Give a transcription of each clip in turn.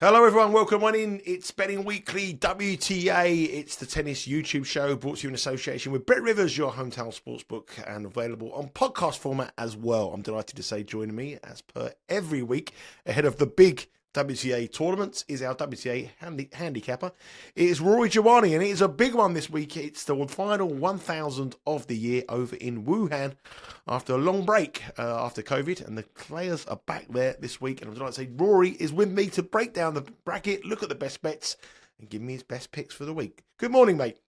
Hello everyone, welcome on in. It's Betting Weekly WTA. It's the tennis YouTube show brought to you in association with Bet Rivers, your hometown sportsbook, and available on podcast format as well. I'm delighted to say joining me as per every week ahead of the big WTA tournaments is our WTA handicapper. It is Rory Jiwani, and it is a big one this week. It's the final 1,000 of the year over in Wuhan after a long break after COVID, and the players are back there this week. And I'm delighted to say Rory is with me to break down the bracket, look at the best bets, and give me his best picks for the week. Good morning, mate.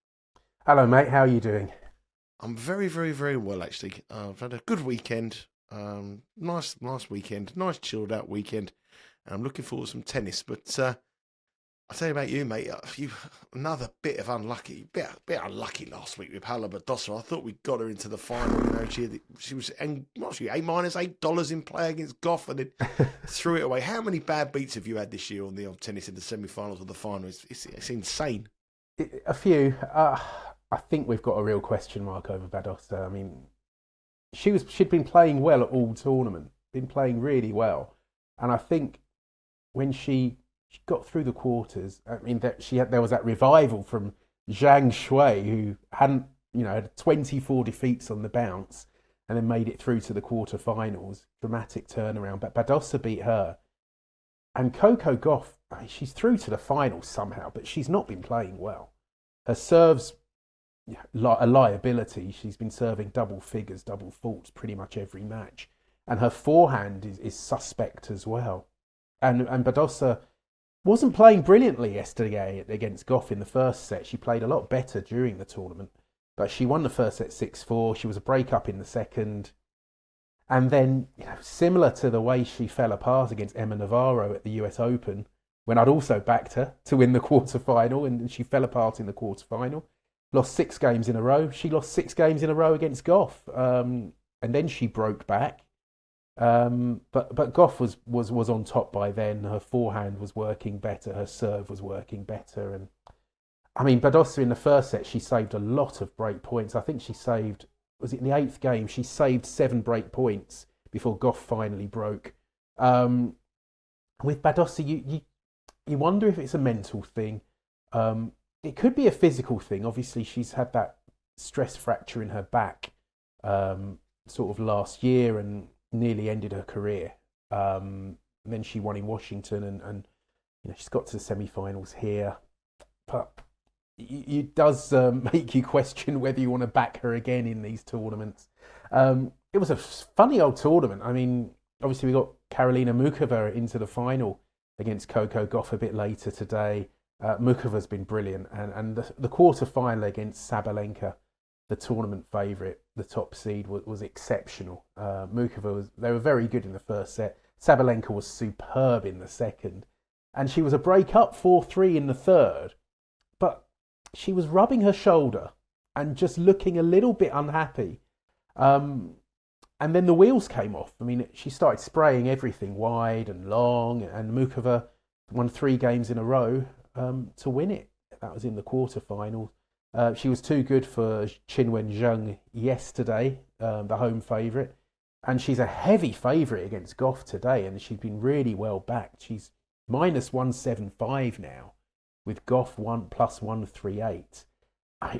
Hello, mate. How are you doing? I'm very, very, very well, actually. I've had a good weekend. Nice weekend. Nice chilled out weekend. And I'm looking forward to some tennis. But I'll tell you about you, mate. Another bit unlucky last week with Badosa. I thought we got her into the final. You know, she was $8 in play against Gauff, and then threw it away. How many bad beats have you had this year on the tennis in the semi-finals or the final? It's insane. A few. I think we've got a real question mark over Badosa. I mean, she'd been playing well at all tournament, been playing really well, and I think when she got through the quarters, I mean, there was that revival from Zhang Shui, who hadn't, had 24 defeats on the bounce, and then made it through to the quarterfinals. Dramatic turnaround, but Badosa beat her, and Coco Gauff, she's through to the finals somehow, but she's not been playing well. Her serve's a liability. She's been serving double figures, double faults pretty much every match, and her forehand is suspect as well. And Badosa wasn't playing brilliantly yesterday against Gauff in the first set. She played a lot better during the tournament, but she won the first set 6-4. She was a break-up in the second. And then, similar to the way she fell apart against Emma Navarro at the US Open, when I'd also backed her to win the quarterfinal, and she fell apart in the quarterfinal. Lost 6 games in a row. She lost 6 games in a row against Gauff. And then she broke back. But Gauff was on top by then. Her forehand was working better. Her serve was working better. And I mean, Badosa in the first set, she saved a lot of break points. I think she saved, was it in the 8th game? She saved 7 break points before Gauff finally broke. With Badosa, you wonder if it's a mental thing. It could be a physical thing. Obviously, she's had that stress fracture in her back sort of last year and nearly ended her career. Then she won in Washington, and she's got to the semi-finals here. But it does make you question whether you want to back her again in these tournaments. It was a funny old tournament. I mean, obviously we got Karolina Muchova into the final against Coco Gauff a bit later today. Muchova's been brilliant, and the quarter-final against Sabalenka, the tournament favourite, the top seed, was exceptional. Muchova they were very good in the first set. Sabalenka was superb in the second, and she was a break-up 4-3 in the third, but she was rubbing her shoulder and just looking a little bit unhappy. And then the wheels came off. I mean, she started spraying everything wide and long, and Muchova won 3 games in a row to win it. That was in the quarterfinal. She was too good for Qinwen Zheng yesterday, the home favourite. And she's a heavy favourite against Gauff today, and she's been really well backed. She's minus 175 now, with Gauff plus 138.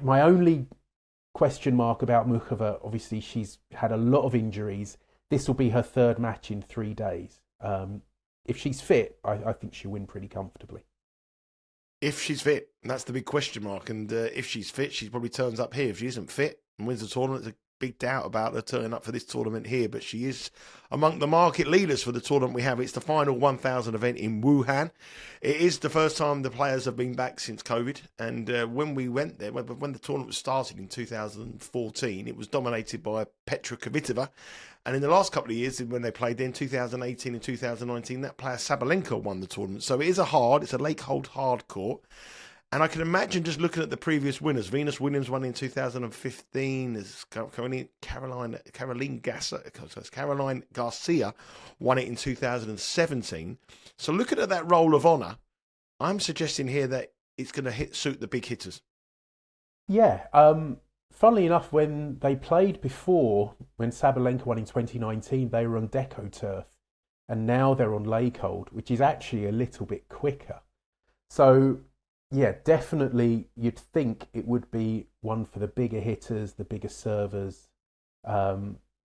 My only question mark about Muchova, obviously she's had a lot of injuries. This will be her 3rd match in 3 days. If she's fit, I think she'll win pretty comfortably. If she's fit, that's the big question mark. And if she's fit, she probably turns up here. If she isn't fit and wins the tournament, there's a big doubt about her turning up for this tournament here. But she is among the market leaders for the tournament we have. It's the final 1,000 event in Wuhan. It is the first time the players have been back since COVID. And when we went there, when the tournament was started in 2014, it was dominated by Petra Kvitova. And in the last couple of years, when they played in 2018 and 2019, that player Sabalenka won the tournament. So it is it's a Lake-Hold hard court. And I can imagine just looking at the previous winners. Venus Williams won in 2015. There's Caroline Garcia won it in 2017. So looking at that roll of honour, I'm suggesting here that it's going to suit the big hitters. Yeah. Funnily enough, when they played before, when Sabalenka won in 2019, they were on Deco turf. and now they're on lay cold, which is actually a little bit quicker. So, yeah, definitely you'd think it would be one for the bigger hitters, the bigger servers,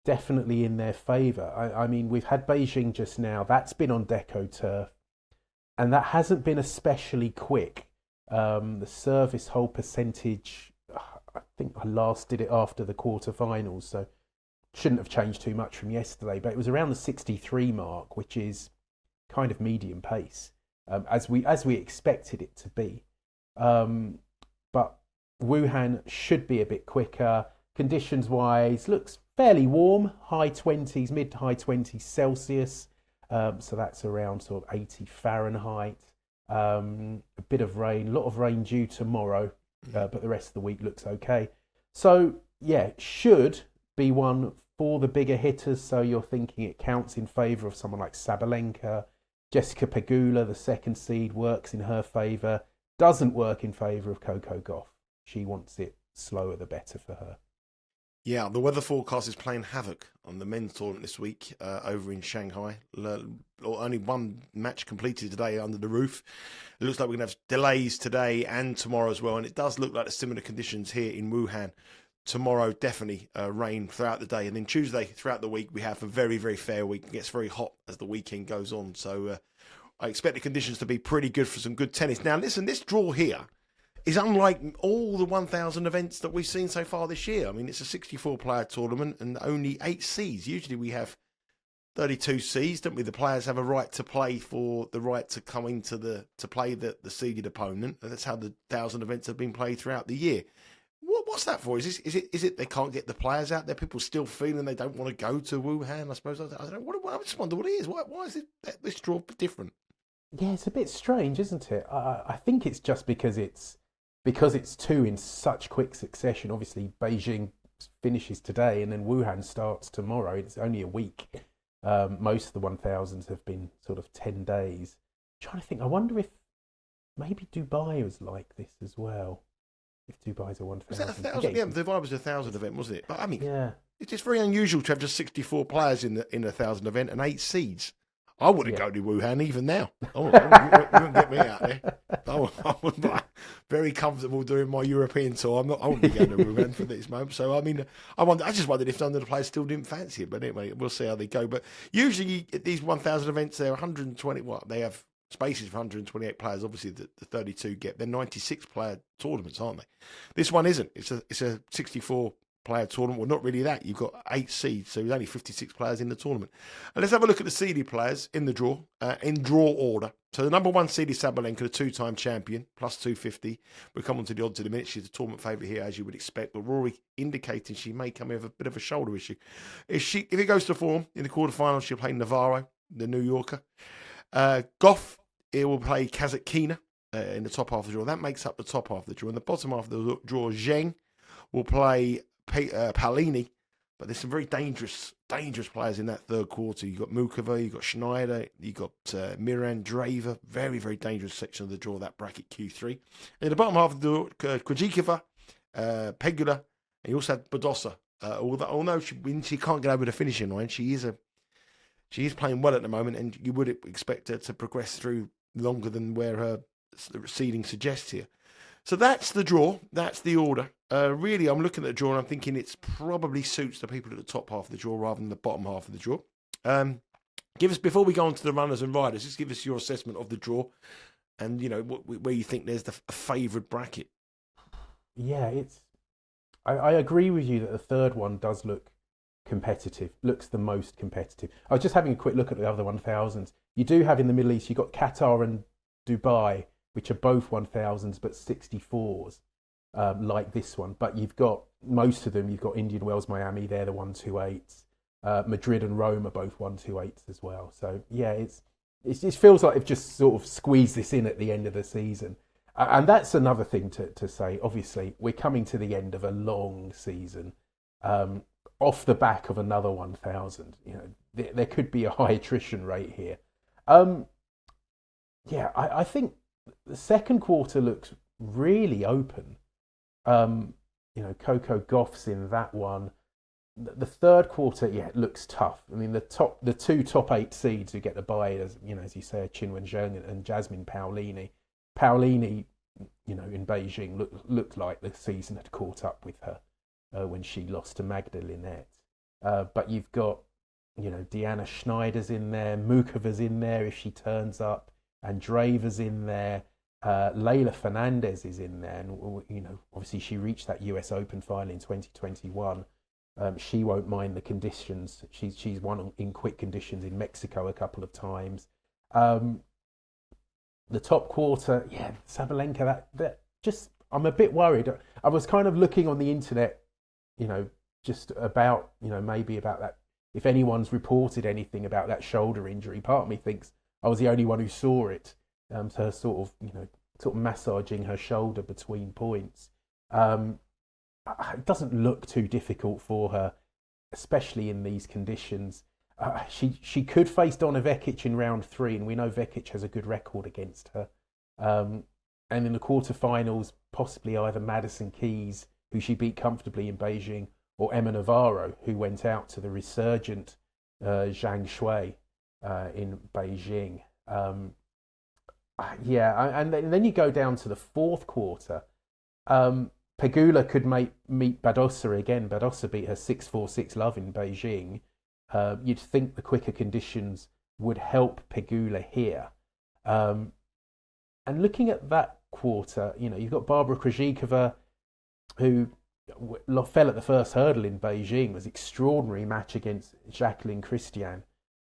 definitely in their favour. I mean, we've had Beijing just now. That's been on Deco turf, and that hasn't been especially quick. The service hold percentage, I think I last did it after the quarterfinals, so shouldn't have changed too much from yesterday, but it was around the 63 mark, which is kind of medium pace, as we expected it to be. But Wuhan should be a bit quicker. Conditions wise, looks fairly warm, high 20s, mid to high 20s Celsius. So that's around sort of 80 Fahrenheit. A bit of rain, a lot of rain due tomorrow, but the rest of the week looks okay. So yeah, should be one for the bigger hitters. So you're thinking it counts in favour of someone like Sabalenka. Jessica Pegula, the second seed, works in her favour. Doesn't work in favour of Coco Gauff. She wants it slower the better for her. Yeah, the weather forecast is playing havoc on the men's tournament this week over in Shanghai. Only one match completed today under the roof. It looks like we're going to have delays today and tomorrow as well. And it does look like the similar conditions here in Wuhan. Tomorrow, definitely rain throughout the day. And then Tuesday, throughout the week, we have a very, very fair week. It gets very hot as the weekend goes on. So I expect the conditions to be pretty good for some good tennis. Now, listen, this draw here is unlike all the 1,000 events that we've seen so far this year. I mean, it's a 64-player tournament and only 8 seeds. Usually we have 32 seeds, don't we? The players have a right to play for the right to come into to play the seeded opponent. And that's how the 1,000 events have been played throughout the year. What's that for? Is it they can't get the players out there? People still feeling they don't want to go to Wuhan? I suppose I don't know. I just wonder what it is. Why is this draw different? Yeah, it's a bit strange, isn't it? I think it's just because it's two in such quick succession. Obviously, Beijing finishes today, and then Wuhan starts tomorrow. It's only a week. Most of the 1,000s have been sort of 10 days. I'm trying to think. I wonder if maybe Dubai was like this as well. If Dubai's a 1,000. Was that 1,000? Yeah, Dubai was a 1,000 event, wasn't it? But I mean, yeah, it's just very unusual to have just 64 players in a 1,000 event and 8 seeds. I wouldn't go to Wuhan even now. You wouldn't get me out there. I was very comfortable doing my European tour. I wouldn't be going to Wuhan for this moment. So I mean, I just wondered if none of the players still didn't fancy it. But anyway, we'll see how they go. But usually at these 1,000 events, they're 120. They have spaces for 128 players. Obviously, the 32 get. They're 96 player tournaments, aren't they? This one isn't. It's a 64 player tournament. Well, not really that. You've got 8 seeds, so there's only 56 players in the tournament. And let's have a look at the seeded players in the draw, in draw order. So the number 1 seed is Sabalenka, the 2-time champion, plus 250. We'll come on to the odds in a minute. She's a tournament favourite here, as you would expect. But Rory indicating she may come in with a bit of a shoulder issue. If it goes to form in the quarterfinals, she'll play Navarro, the New Yorker. Gauff, it will play Kazatkina in the top half of the draw. That makes up the top half of the draw. In the bottom half of the draw, Zheng will play Palini, but there's some very dangerous players in that third quarter. You've got Mukova, you've got Schneider, you've got Miran Draver. Very, very dangerous section of the draw, that bracket Q3. In the bottom half of the draw, Krejcikova, Pegula, and you also have Badosa. Although she can't get over the finishing line, she is playing well at the moment, and you would expect her to progress through longer than where her seeding suggests here. So that's the draw. That's the order. Really, I'm looking at the draw and I'm thinking it probably suits the people at the top half of the draw rather than the bottom half of the draw. Give us, before we go on to the runners and riders, just give us your assessment of the draw and, where you think there's a favoured bracket. Yeah, I agree with you that the third one does look competitive, looks the most competitive. I was just having a quick look at the other 1,000s. You do have in the Middle East, you've got Qatar and Dubai, which are both 1,000s but 64s, like this one. But you've got most of them. You've got Indian Wells, Miami. They're the 128s. Madrid and Rome are both 128s as well. So yeah, it feels like they've just sort of squeezed this in at the end of the season. And that's another thing to say. Obviously, we're coming to the end of a long season. Off the back of another 1,000, there could be a high attrition rate here. I think the second quarter looks really open. Coco Gauff's in that one. the third quarter, it looks tough. I mean, the two top 8 seeds who get the bye, as you say, Qinwen Zheng and Jasmine Paolini. Paolini, in Beijing, looked like the season had caught up with her when she lost to Magda Linette. But you've got, Deanna Schneider's in there, Mukova's in there if she turns up, Andreeva's in there, Leyla Fernandez is in there, and obviously she reached that US Open final in 2021. She won't mind the conditions. She's won in quick conditions in Mexico a couple of times. The top quarter, Sabalenka. That just, I'm a bit worried. I was kind of looking on the internet, just about, maybe about that. If anyone's reported anything about that shoulder injury, part of me thinks I was the only one who saw it. So her sort of massaging her shoulder between points. It doesn't look too difficult for her, especially in these conditions. She could face Donna Vekic in round 3, and we know Vekic has a good record against her. And in the quarterfinals, possibly either Madison Keys, who she beat comfortably in Beijing, or Emma Navarro, who went out to the resurgent Zhang Shui in Beijing. And then you go down to the fourth quarter. Pegula could meet Badosa again. Badosa beat her 6-4, 6-love in Beijing. You'd think the quicker conditions would help Pegula here. And looking at that quarter, you've got Barbara Krejcikova, who fell at the first hurdle in Beijing. It was an extraordinary match against Jacqueline Christian,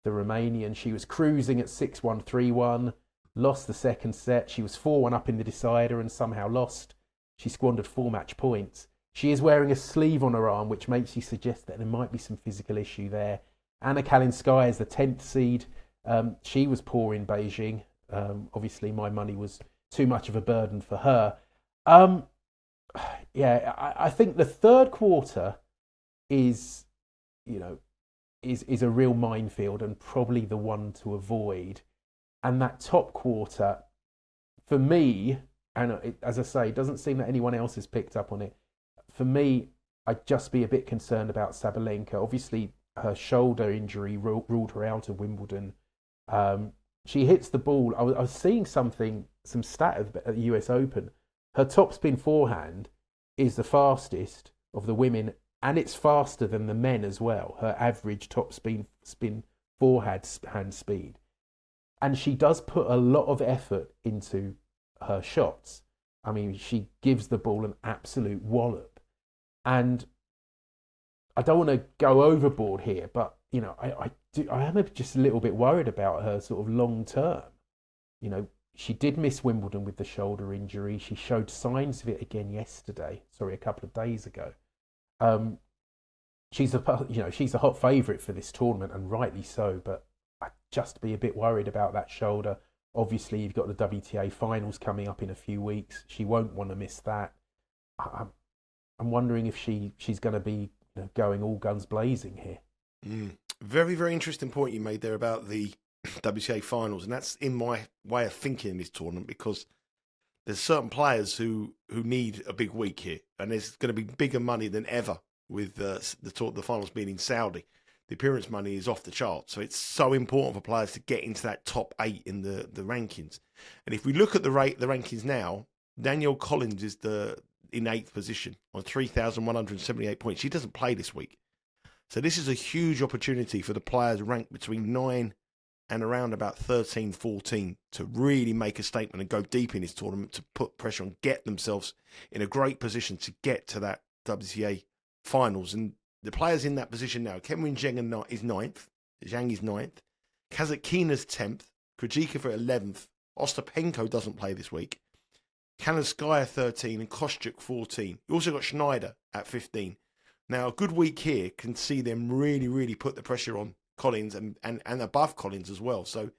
the Romanian. She was cruising at 6-1, 3-1, lost the second set. She was 4-1 up in the decider and somehow lost. She squandered 4 match points. She is wearing a sleeve on her arm, which makes you suggest that there might be some physical issue there. Anna Kalinskaya is the 10th seed. She was poor in Beijing. Obviously, my money was too much of a burden for her. I think the third quarter is a real minefield and probably the one to avoid. And that top quarter, for me, and as I say, it doesn't seem that anyone else has picked up on it. For me, I'd just be a bit concerned about Sabalenka. Obviously, her shoulder injury ruled her out of Wimbledon. She hits the ball. I was seeing some stat at the US Open. Her topspin forehand is the fastest of the women, and it's faster than the men as well. Her average topspin forehand speed. And she does put a lot of effort into her shots. I mean, she gives the ball an absolute wallop. And I don't want to go overboard here, but I am just a little bit worried about her sort of long term. She did miss Wimbledon with the shoulder injury. She showed signs of it again a couple of days ago. She's a hot favourite for this tournament, and rightly so, but I'd just be a bit worried about that shoulder. Obviously, you've got the WTA finals coming up in a few weeks. She won't want to miss that. I'm wondering if she's going to be going all guns blazing here. Very, very interesting point you made there about the WTA finals, and that's in my way of thinking in this tournament, because there's certain players who need a big week here, and there's going to be bigger money than ever with the finals being in Saudi. The appearance money is off the chart, so it's so important for players to get into that top 8 in the rankings. And if we look at the rankings now, Danielle Collins is in 8th position on 3,178 points. She doesn't play this week, so this is a huge opportunity for the players ranked between 9 and around about 13, 14 to really make a statement and go deep in this tournament, to put pressure on, get themselves in a great position to get to that WTA finals. And the players in that position now, Qinwen Zheng is 9th, Zhang is 9th, Kazatkina's 10th, Krejcikova 11th, Ostapenko doesn't play this week, Kalinskaya 13 and Kostyuk 14. You also got Schneider at 15. Now, a good week here can see them really, really put the pressure on Collins and above Collins as well. So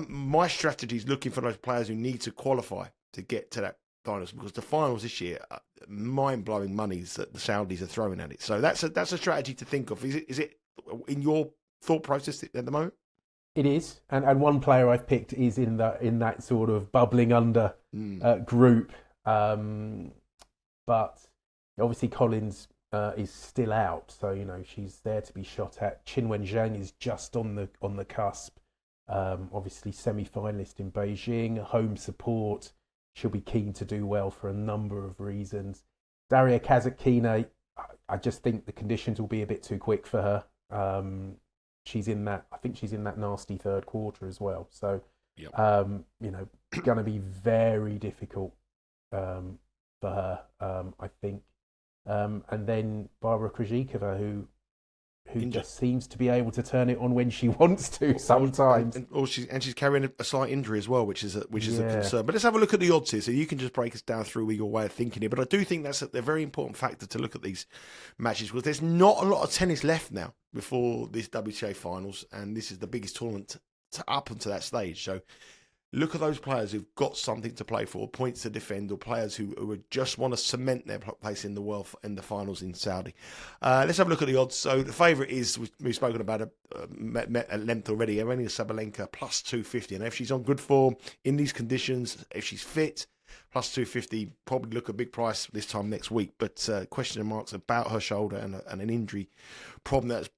my strategy is looking for those players who need to qualify to get to that finals, because the finals this year are mind-blowing monies that the Saudis are throwing at it. So that's a strategy to think of. Is it in your thought process at the moment? It is, and one player I've picked is in that sort of bubbling under group. But obviously Collins is still out, so she's there to be shot at. Qinwen Zheng is just on the cusp. Obviously, semi-finalist in Beijing, home support. She'll be keen to do well for a number of reasons. Daria Kasatkina, I just think the conditions will be a bit too quick for her. She's in that. I think she's in that nasty third quarter as well. So, yep. Going to be very difficult for her. I think. And then Barbara Krejcikova, who just seems to be able to turn it on when she wants to sometimes. She's carrying a slight injury as well, which is a concern. But let's have a look at the odds here. So you can just break us down through your way of thinking here. But I do think that's a very important factor to look at these matches, because there's not a lot of tennis left now before this WTA finals, and this is the biggest tournament up until that stage. So look at those players who've got something to play for, points to defend, or players who just want to cement their place in the world in the finals in Saudi. Let's have a look at the odds. So the favourite is, we've spoken about it at length already, Aryna Sabalenka, plus 250. And if she's on good form in these conditions, if she's fit, plus 250, probably look a big price this time next week. But question marks about her shoulder and an injury problem that's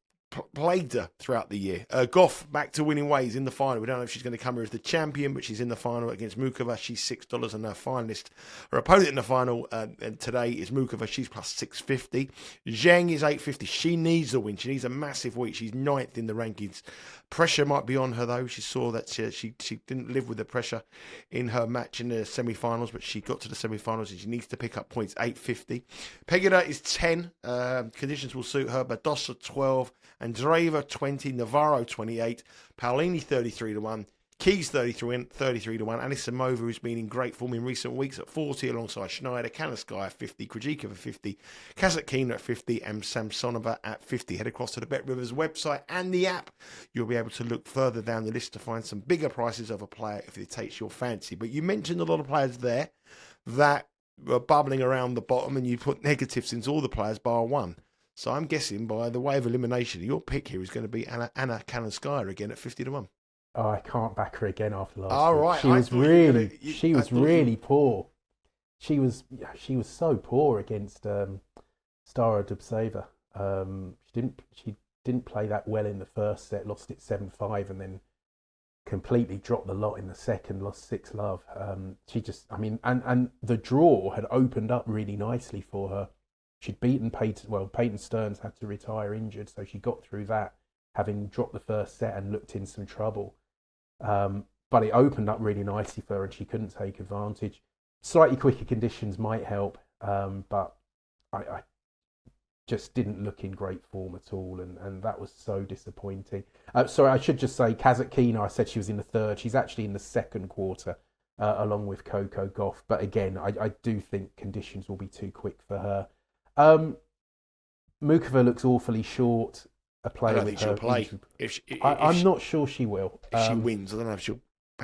plagued her throughout the year. Gauff back to winning ways in the final. We don't know if she's going to come here as the champion, but she's in the final against Mukova. She's $6 and her finalist. Her opponent in the final and today is Mukova. She's plus 650. Zheng is 850. She needs a win. She needs a massive week. She's 9th in the rankings. Pressure might be on her though. She saw that she didn't live with the pressure in her match in the semi-finals, but she got to the semi-finals and she needs to pick up points. 850. Pegula is 10. Conditions will suit her. Badosa 12. Andreeva 20, Navarro 28, Paolini 33-1, Keys 33-1, Anisimova, who's been in great form in recent weeks, at 40 alongside Schneider, Kaneskaya 50, Krejcikova 50, Kasatkina at 50, and Samsonova at 50. Head across to the Bet Rivers website and the app. You'll be able to look further down the list to find some bigger prices of a player if it takes your fancy. But you mentioned a lot of players there that were bubbling around the bottom, and you put negatives into all the players bar one. So I'm guessing by the way of elimination, your pick here is going to be Anna Kaneskaya again at 50-1. Oh, I can't back her again after last week. Right. She was really poor. She was so poor against Stara Dubtseva. She didn't play that well in the first set, lost it 7-5, and then completely dropped the lot in the second, lost 6-love. And the draw had opened up really nicely for her. She'd beaten Peyton Stearns had to retire injured, so she got through that, having dropped the first set and looked in some trouble. But it opened up really nicely for her, and she couldn't take advantage. Slightly quicker conditions might help, but I just didn't look in great form at all, and that was so disappointing. Sorry, I should just say, Kasatkina, I said she was in the third. She's actually in the second quarter, along with Coco Gauff. But again, I do think conditions will be too quick for her. Mukova looks awfully short. A player, I don't think she'll play. I'm not sure she will. If she wins, I don't know if she'll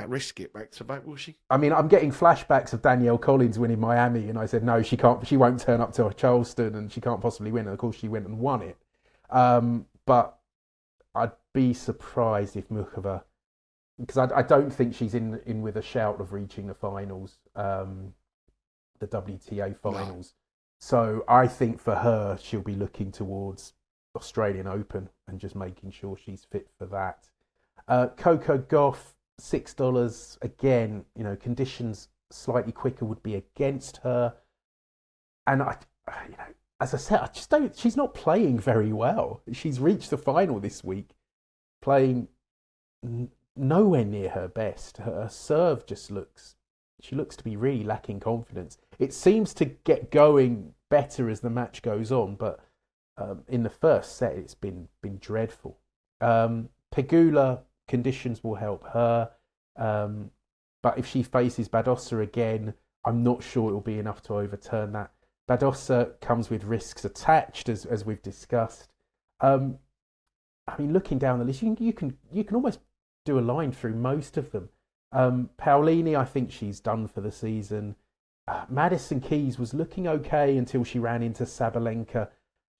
risk it back to back, will she? I mean, I'm getting flashbacks of Danielle Collins winning Miami, and I said no, she can't. She won't turn up to Charleston, and she can't possibly win. And of course, she went and won it. But I'd be surprised if Mukova, because I don't think she's in with a shout of reaching the finals, the WTA finals. No. So I think for her, she'll be looking towards Australian Open and just making sure she's fit for that. Coco Gauff, $6 again. Conditions slightly quicker would be against her, and as I said, I just don't. She's not playing very well. She's reached the final this week, playing nowhere near her best. Her serve just looks. She looks to be really lacking confidence. It seems to get going better as the match goes on, but in the first set, it's been dreadful. Pegula, conditions will help her, but if she faces Badosa again, I'm not sure it will be enough to overturn that. Badosa comes with risks attached, as we've discussed. I mean, looking down the list, you can almost do a line through most of them. Paolini, I think she's done for the season. Madison Keys was looking okay until she ran into Sabalenka.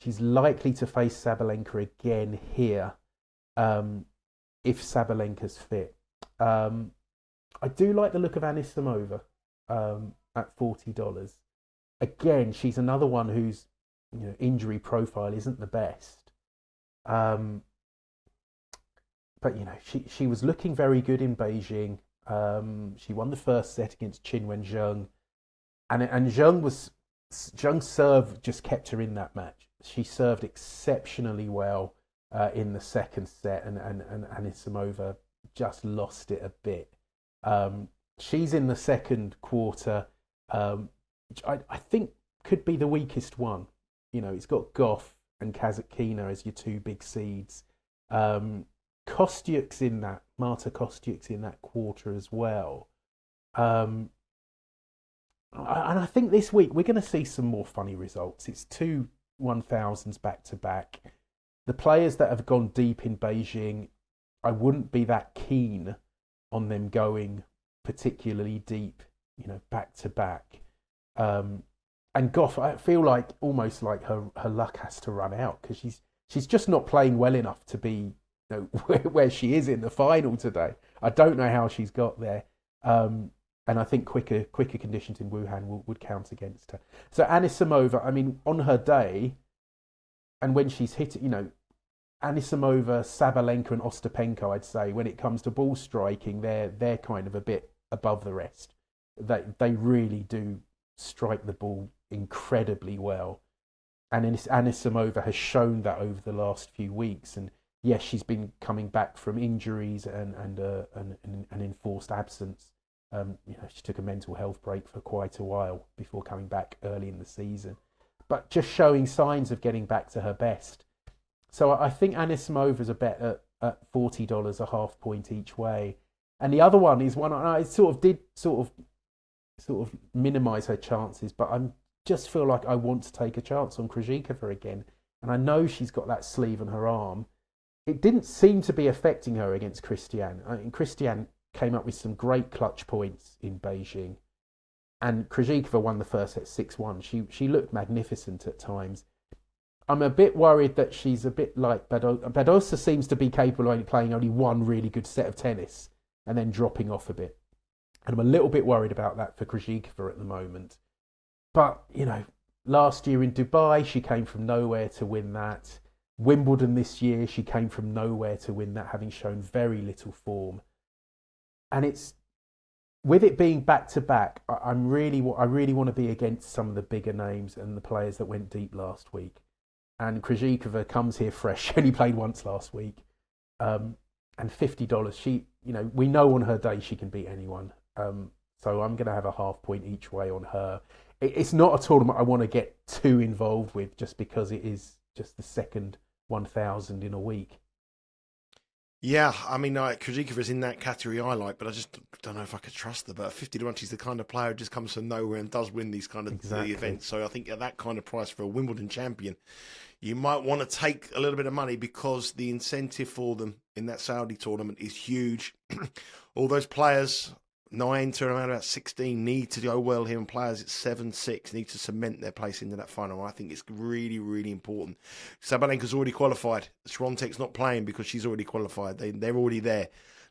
She's likely to face Sabalenka again here, if Sabalenka's fit. I do like the look of Anisimova at $40. Again, she's another one who's injury profile isn't the best. But she was looking very good in Beijing. She won the first set against Qinwen Zheng, and Zheng's serve just kept her in that match. She served exceptionally well in the second set, and Anisimova just lost it a bit. She's in the second quarter, which I think could be the weakest one. It's got Gauff and Kazatkina as your two big seeds. Kostyuk's in that, Marta Kostyuk's in that quarter as well. And I think this week we're going to see some more funny results. It's 2 1000s back to back. The players that have gone deep in Beijing, I wouldn't be that keen on them going particularly deep, back to back. And Gauff, I feel like almost like her luck has to run out, because she's just not playing well enough to be where she is in the final today. I don't know how she's got there. And I think quicker conditions in Wuhan would count against her. So Anisimova, I mean, on her day, and when she's hit, Anisimova, Sabalenka and Ostapenko, I'd say, when it comes to ball striking, they're kind of a bit above the rest. They really do strike the ball incredibly well. And Anisimova has shown that over the last few weeks. And yes, she's been coming back from injuries and an enforced absence. She took a mental health break for quite a while before coming back early in the season, but just showing signs of getting back to her best. So I think Anisimova's a bet at $40, a half point each way. And the other one is one I did minimise her chances, but I just feel like I want to take a chance on Krejcikova again. And I know she's got that sleeve on her arm. It didn't seem to be affecting her against Christian. Christian came up with some great clutch points in Beijing. And Krejcikova won the first set 6-1. She looked magnificent at times. I'm a bit worried that she's a bit like Badosa. Badosa seems to be capable of playing only one really good set of tennis and then dropping off a bit. And I'm a little bit worried about that for Krejcikova at the moment. But, last year in Dubai, she came from nowhere to win that. Wimbledon this year, she came from nowhere to win that, having shown very little form. And it's, with it being back to back, I really want to be against some of the bigger names and the players that went deep last week. And Krejcikova comes here fresh. She only played once last week. And $50, we know on her day she can beat anyone. So I'm going to have a half point each way on her. It's not a tournament I want to get too involved with, just because it is just the second 1000 in a week. Yeah, I mean, Krejcikova's in that category I like, but I just don't know if I could trust her. But 50-1, she's the kind of player who just comes from nowhere and does win these kind of events. So I think at that kind of price for a Wimbledon champion, you might want to take a little bit of money, because the incentive for them in that Saudi tournament is huge. All those players, 9 to around about 16, need to go well here, and players at 7-6 need to cement their place into that final. I think it's really, really important. Sabalenka's already qualified. Swiatek's not playing because she's already qualified. They're already there.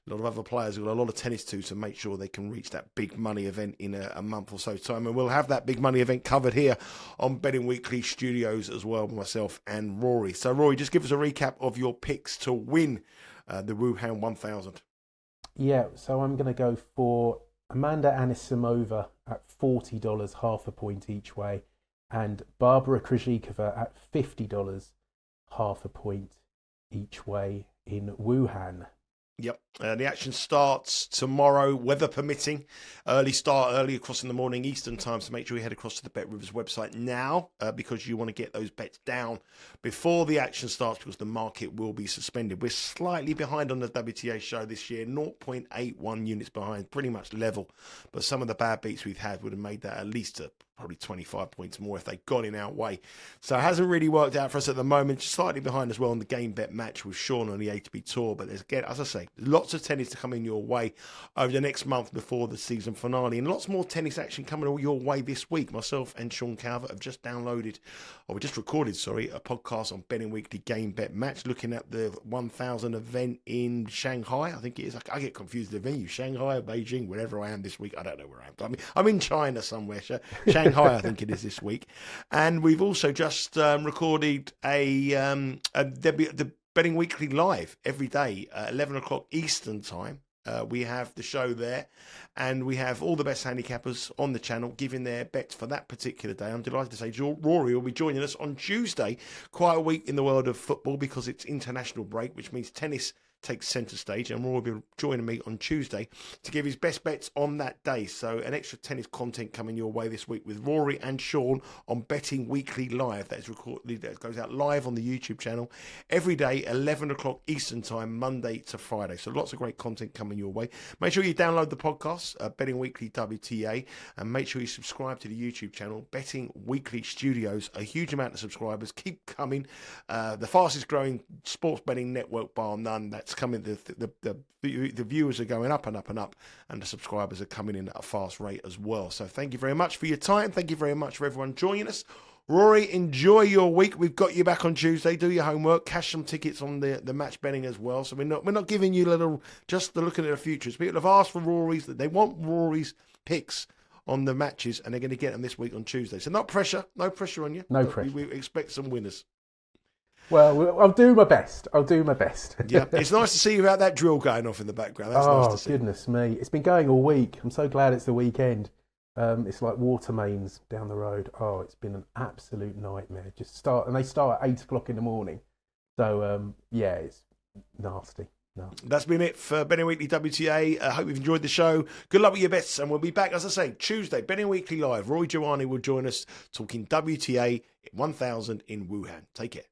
A lot of other players have got a lot of tennis to make sure they can reach that big money event in a month or so time. And we'll have that big money event covered here on Betting Weekly Studios as well, with myself and Rory. So, Rory, just give us a recap of your picks to win the Wuhan 1000. Yeah, so I'm going to go for Amanda Anisimova at $40, half a point each way, and Barbara Krejcikova at $50, half a point each way in Wuhan. Yep. The action starts tomorrow, weather permitting. Early across in the morning Eastern time, so make sure you head across to the Bet Rivers website now, because you want to get those bets down before the action starts, because the market will be suspended. We're slightly behind on the WTA show this year, 0.81 units behind, pretty much level. But some of the bad beats we've had would have made that at least probably 25 points more if they got in our way. So it hasn't really worked out for us at the moment. Slightly behind as well on the game bet match with Sean on the ATP Tour. But there's, again, as I say, lots of tennis to come in your way over the next month before the season finale, and lots more tennis action coming your way this week. Myself and Sean Calvert have just recorded a podcast on Betting Weekly Game Bet Match, looking at the 1000 event in Shanghai. I think it is. I get confused with the venue, Shanghai or Beijing, wherever I am this week. I don't know where I am. I'm in China somewhere. Shanghai Shanghai, I think it is this week. And we've also just recorded the Betting Weekly live every day at 11 o'clock Eastern time. We have the show there, and we have all the best handicappers on the channel giving their bets for that particular day. I'm delighted to say Rory will be joining us on Tuesday. Quite a week in the world of football because it's international break, which means tennis takes centre stage, and Rory will be joining me on Tuesday to give his best bets on that day. So an extra tennis content coming your way this week with Rory and Sean on Betting Weekly Live. That is recorded, that goes out live on the YouTube channel every day, 11 o'clock Eastern time, Monday to Friday. So lots of great content coming your way. Make sure you download the podcast, Betting Weekly WTA, and make sure you subscribe to the YouTube channel, Betting Weekly Studios. A huge amount of subscribers keep coming. The fastest growing sports betting network bar none. That's coming. The viewers are going up and up and up, and the subscribers are coming in at a fast rate as well. So thank you very much for your time. Thank you very much for everyone joining us. Rory, enjoy your week. We've got you back on Tuesday. Do your homework. Cash some tickets on the match betting as well. So we're not giving you just looking at the futures. People have asked for Rory's. They want Rory's picks on the matches, and they're going to get them this week on Tuesday. So no pressure on you. No pressure. We expect some winners. Well, I'll do my best. Yeah, it's nice to see you without that drill going off in the background. That's nice to see. Goodness me. It's been going all week. I'm so glad it's the weekend. It's like water mains down the road. Oh, it's been an absolute nightmare. And they start at 8 o'clock in the morning. So, yeah, it's nasty. No. That's been it for Betting Weekly WTA. I hope you've enjoyed the show. Good luck with your bets, and we'll be back, as I say, Tuesday, Betting Weekly Live. Rory Jiwani will join us talking WTA 1000 in Wuhan. Take care.